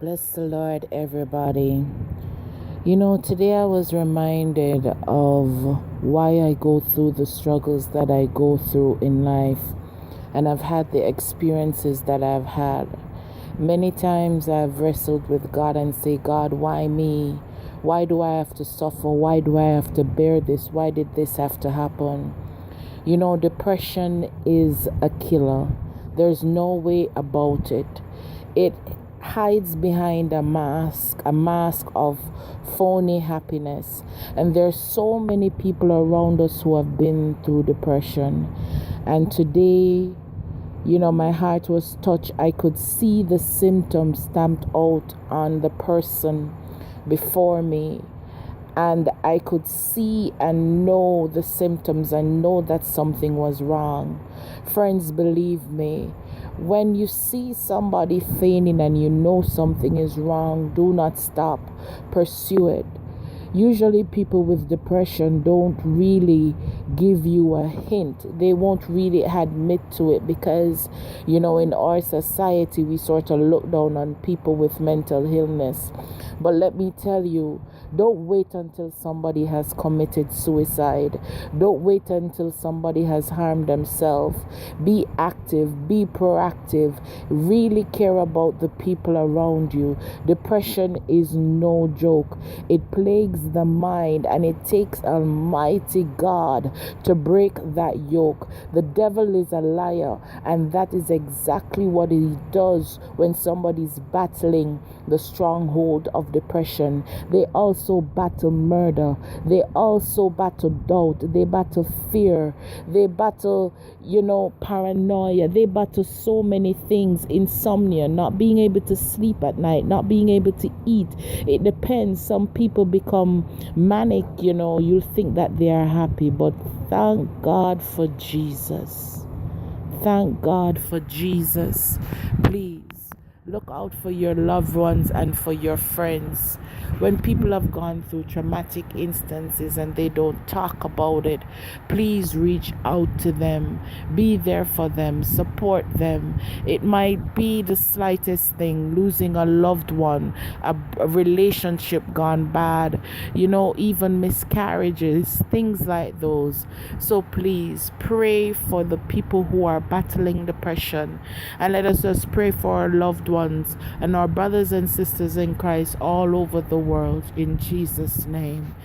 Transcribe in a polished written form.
Bless the Lord, everybody. Today I was reminded of why I go through the struggles that I go through in life, and I've had the experiences that I've had. Many times I've wrestled with God and say, God, why me? Why do I have to suffer? Why do I have to bear this? Why did this have to happen? Depression is a killer. There's no way about it. It hides behind a mask of phony happiness. And there's so many people around us who have been through depression. And today, my heart was touched. I could see the symptoms stamped out on the person before me. And I could see and know the symptoms and know that something was wrong. Friends, believe me, when you see somebody fainting and you know something is wrong, do not stop. Pursue it. Usually people with depression don't really give you a hint. They won't really admit to it because, in our society, we sort of look down on people with mental illness. But let me tell you, don't wait until somebody has committed suicide. Don't wait until somebody has harmed themselves. Be active, be proactive, really care about the people around you. Depression is no joke. It plagues the mind, and it takes Almighty God to break that yoke. The devil is a liar, and that is exactly what he does when somebody's battling the stronghold of depression. They also battle murder. They also battle doubt. They battle fear. They battle, paranoia. They battle so many things. Insomnia, not being able to sleep at night, not being able to eat. It depends. Some people become manic, you'll think that they are happy, but thank God for Jesus. Thank God for Jesus. Please look out for your loved ones and for your friends. When people have gone through traumatic instances and they don't talk about it, please reach out to them. Be there for them. Support them. It might be the slightest thing, losing a loved one, a relationship gone bad, even miscarriages, things like those. So please pray for the people who are battling depression, and let us just pray for our loved ones and our brothers and sisters in Christ all over the world, in Jesus' name.